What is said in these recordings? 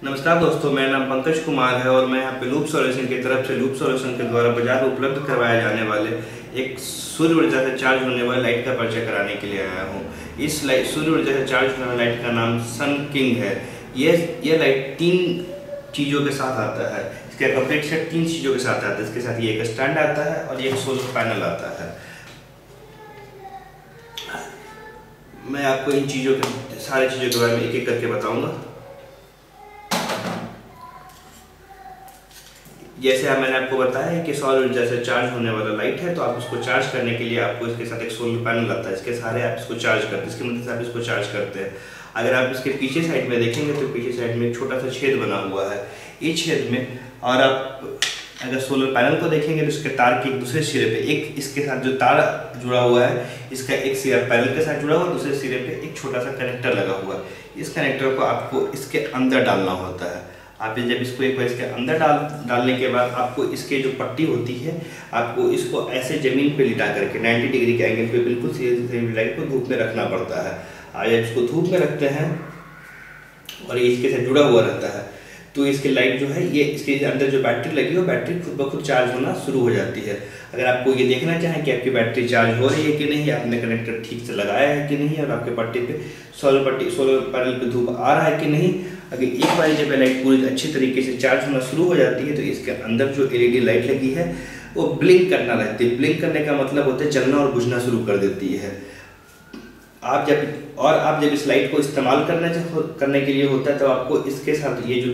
नमस्कार दोस्तों, मेरा नाम पंकज कुमार है और मैं यहाँ पे लूप सॉल्यूशन की तरफ से लूप सॉल्यूशन के द्वारा बाजार में उपलब्ध करवाए जाने वाले एक सूर्य ऊर्जा से चार्ज होने वाली लाइट का परिचय कराने के लिए आया हूँ। इस सूर्य ऊर्जा से चार्ज होने वाली लाइट का नाम सन किंग है। ये लाइट 3 चीज़ों के साथ आता है। इसका कंप्लीट सेट 3 चीज़ों के साथ आता है। इसके साथ ये एक स्टैंड आता है और एक सोलर पैनल आता है। मैं आपको इन चीज़ों के सारी चीज़ों के बारे में एक एक करके बताऊँगा। जैसे मैंने आपको बताया है कि सौर ऊर्जा से चार्ज होने वाला लाइट है, तो आप इसको चार्ज करने के लिए आपको इसके साथ एक सोलर पैनल आता है। इसके सहारे आप इसको चार्ज करते हैं, इसकी मदद से आप इसको चार्ज करते हैं। अगर आप इसके पीछे साइड में देखेंगे तो पीछे साइड में एक छोटा सा छेद बना हुआ है। इस छेद में और आप अगर सोलर पैनल को देखेंगे तो इसके तार के एक दूसरे सिरे पे एक इसके साथ जो तार जुड़ा हुआ है, इसका एक सिरा पैनल के साथ जुड़ा हुआ है, दूसरे सिरे पे एक छोटा सा कनेक्टर लगा हुआ है। इस कनेक्टर को आपको इसके अंदर डालना होता है। आप जब इसको एक बार इसके अंदर डालने के बाद आपको इसके जो पट्टी होती है, आपको इसको ऐसे ज़मीन पे लिटा करके 90 डिग्री के एंगल पे बिल्कुल सीधे लाइट को धूप में रखना पड़ता है। आप जब इसको धूप में रखते हैं और ये इसके साथ जुड़ा हुआ रहता है, तो इसकी लाइट जो है ये इसके अंदर जो बैटरी लगी हो, बैटरी खुद ब खुद चार्ज होना शुरू हो जाती है। अगर आपको ये देखना चाहें कि आपकी बैटरी चार्ज हो रही है कि नहीं, आपने कनेक्टर ठीक से लगाया है कि नहीं, और आपके पट्टी पे सोलर पैनल पे धूप आ रहा है कि नहीं, अगर एक बार जब लाइट पूरी अच्छी तरीके से चार्ज होना शुरू हो जाती है तो इसके अंदर जो एलईडी लाइट लगी है वो ब्लिंक करना लगती है। ब्लिंक करने का मतलब होता है जलना और बुझना शुरू कर देती है। आप जब इस लाइट को इस्तेमाल करने के लिए होता है तो आपको इसके साथ ये जो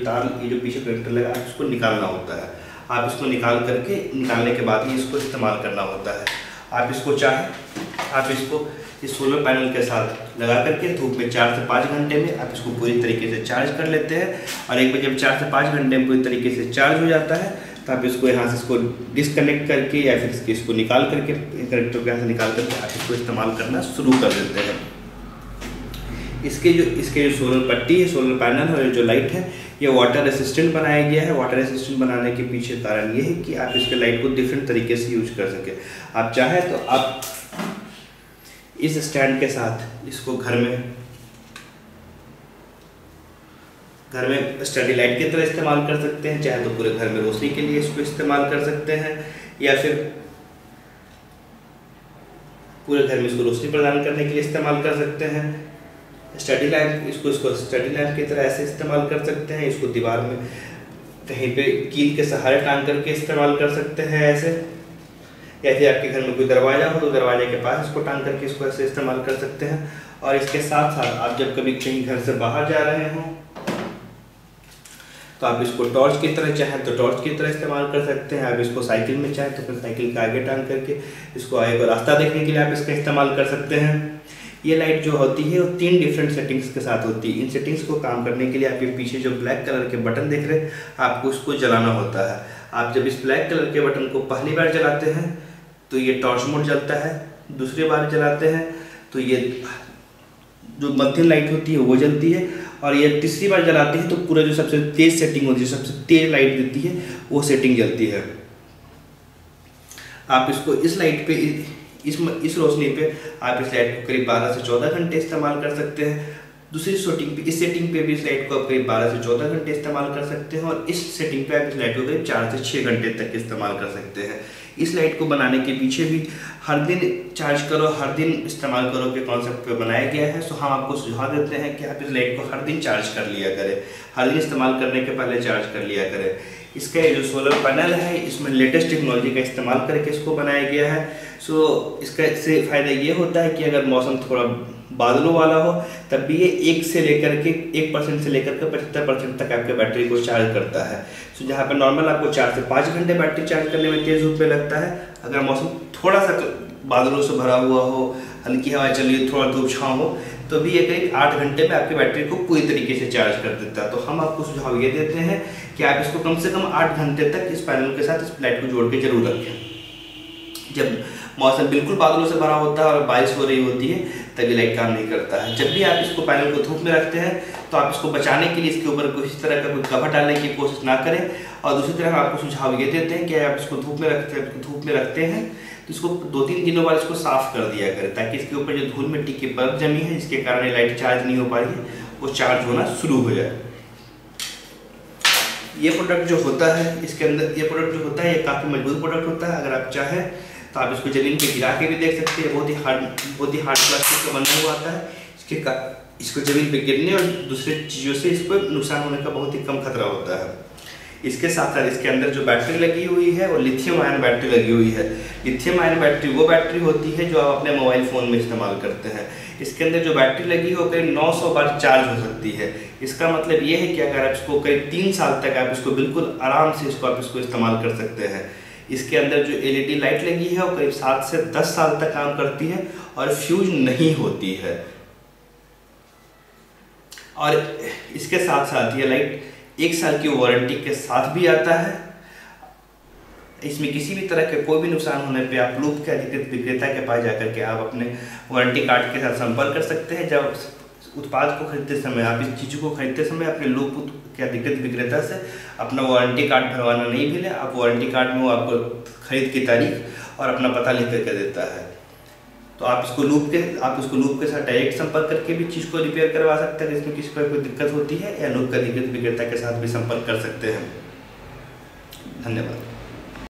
पीछे कनेक्टर लगा है उसको निकालना होता है। आप इसको निकालने के बाद ही इसको इस्तेमाल करना होता है। आप इसको इस सोलर पैनल के साथ लगा करके धूप में 4 से 5 घंटे में आप इसको पूरी तरीके से चार्ज कर लेते हैं। और एक बार जब 4 से 5 घंटे में पूरी तरीके से चार्ज हो जाता है तो आप इसको यहाँ से इसको डिस्कनेक्ट करके या फिर इसको निकाल करके कनेक्टर को यहाँ से निकाल करके आप इसको इस्तेमाल करना शुरू कर देते हैं। इसके जो सोलर पट्टी है, सोलर पैनल और जो लाइट है, ये वाटर रेसिस्टेंट बनाया गया है। वाटर रेसिस्टेंट बनाने के पीछे कारण ये है कि आप इसके लाइट को डिफरेंट तरीके से यूज कर सकें। आप चाहें तो आप इस स्टैंड के साथ इसको घर में स्टडी लाइट की तरह इस्तेमाल कर सकते हैं, चाहे तो पूरे घर में रोशनी के लिए इसको इस्तेमाल कर सकते हैं, या फिर पूरे घर में इसको रोशनी प्रदान करने के लिए इस्तेमाल कर सकते हैं। स्टडी लैम्प इसको स्टडी लैम्प की तरह ऐसे इस्तेमाल कर सकते हैं। इसको दीवार में कहीं पे कील के सहारे टांग करके इस्तेमाल कर सकते हैं ऐसे, या फिर आपके घर में कोई दरवाजा हो तो दरवाजे के पास इसको टांग करके इसको ऐसे इस्तेमाल कर सकते हैं। और इसके साथ साथ आप जब कभी कहीं घर से बाहर जा रहे हों तो आप इसको टॉर्च की तरह चाहें तो टॉर्च की तरह इस्तेमाल कर सकते हैं। आप इसको साइकिल में चाहें तो फिर साइकिल के आगे टांग करके इसको आगे को रास्ता देखने के लिए आप इसका इस्तेमाल कर सकते हैं। ये लाइट जो होती है वो 3 डिफरेंट सेटिंग्स के साथ होती है। इन सेटिंग्स को काम करने के लिए आपके पीछे जो ब्लैक कलर के बटन देख रहे हैं, आपको उसको जलाना होता है। आप जब इस ब्लैक कलर के बटन को पहली बार जलाते हैं तो ये टॉर्च मोड जलता है, दूसरी बार जलाते हैं तो ये जो मध्यम लाइट होती है वो जलती है, और ये तीसरी बार जलाते हैं तो पूरा जो सबसे तेज सेटिंग होती है, सबसे तेज लाइट देती है, वो सेटिंग जलती है। आप इसको इस लाइट पे इस रोशनी पे आप इस लाइट को करीब 12 से 14 घंटे इस्तेमाल कर सकते हैं। दूसरी इस सेटिंग पे भी इस लाइट को आप करीब 12 से 14 घंटे इस्तेमाल कर सकते हैं, और इस सेटिंग पे आप इस लाइट को करीब 4 से 6 घंटे तक इस्तेमाल कर सकते हैं। इस लाइट को बनाने के पीछे भी हर दिन चार्ज करो, हर दिन इस्तेमाल करो के कॉन्सेप्ट पे बनाया गया है। सो हम आपको सुझाव देते हैं कि आप इस लाइट को हर दिन चार्ज कर लिया करें, हर दिन इस्तेमाल करने के पहले चार्ज कर लिया करें। इसका ये जो सोलर पैनल है, इसमें लेटेस्ट टेक्नोलॉजी का इस्तेमाल करके इसको बनाया गया है। सो इसका इससे फ़ायदा ये होता है कि अगर मौसम थोड़ा बादलों वाला हो तब भी ये 1% से लेकर के 75% तक आपके बैटरी को चार्ज करता है। सो जहाँ पर नॉर्मल आपको 4 से 5 घंटे बैटरी चार्ज करने में तेज़ धूप में लगता है, अगर मौसम थोड़ा सा बादलों से भरा हुआ हो, हल्की हवा चल रही हो, थोड़ा धूप छाँव हो, तो भी ये करीब 8 घंटे में आपकी बैटरी को पूरी तरीके से चार्ज कर देता है। तो हम आपको सुझाव ये देते हैं कि आप इसको कम से कम 8 घंटे तक इस पैनल के साथ इस लाइट को जोड़ के जरूर रखें। जब मौसम बिल्कुल बादलों से भरा होता है और बारिश हो रही होती है तभी लाइट काम नहीं करता है। जब भी आप इसको पैनल को धूप में रखते हैं तो आप इसको बचाने के लिए इसके ऊपर किसी तरह का कोई कवर डालने की कोशिश ना करें। और दूसरी तरफ आपको सुझाव ये देते हैं कि आप इसको धूप में रखते हैं तो इसको 2-3 दिनों बाद इसको साफ कर दिया करें, ताकि इसके ऊपर जो धूल मिट्टी की परत जमी है जिसके कारण लाइट चार्ज नहीं हो पा रही है वो चार्ज होना शुरू हो जाए। ये प्रोडक्ट जो होता है इसके अंदर, ये प्रोडक्ट जो होता है ये काफ़ी मजबूत प्रोडक्ट होता है। अगर आप चाहें तो आप इसको ज़मीन पे गिरा के भी देख सकते हैं। बहुत ही हार्ड प्लास्टिक का बना हुआ आता है। इसको ज़मीन पे गिरने और दूसरे चीज़ों से इसको नुकसान होने का बहुत ही कम खतरा होता है। इसके साथ साथ इसके अंदर जो बैटरी लगी हुई है वो लिथियम आयन बैटरी लगी हुई है। लिथियम आयन बैटरी वो बैटरी होती है जो आप अपने मोबाइल फ़ोन में इस्तेमाल करते हैं। इसके अंदर जो बैटरी लगी है वो करीब 900 बार चार्ज हो सकती है। इसका मतलब ये है कि अगर आप इसको करीब 3 साल तक आप इसको बिल्कुल आराम से आप इसको इस्तेमाल कर सकते हैं। इसके अंदर जो LED लाइट लगी है वो करीब 7 से 10 साल तक काम करती है और फ्यूज नहीं होती है। और इसके साथ साथ ये लाइट 1 साल की वारंटी के साथ भी आता है। इसमें किसी भी तरह के कोई भी नुकसान होने पे आप लूप के अधिकृत विक्रेता के पास जाकर के आप अपने वारंटी कार्ड के साथ संपर्क कर सकते हैं। जब उत्पाद को खरीदते समय, आप इस चीज़ को खरीदते समय अपने लूप के अधिकृत विक्रेता से अपना वारंटी कार्ड भरवाना नहीं भूलें। आप वारंटी कार्ड में वो आपको खरीद की तारीख और अपना पता लिख करके देता है। तो आप इसको लूप के साथ डायरेक्ट संपर्क करके भी चीज़ को रिपेयर करवा सकते हैं। इसमें किसी को कोई दिक्कत होती है या लूप के अधिकृत विक्रेता के साथ भी संपर्क कर सकते हैं। धन्यवाद।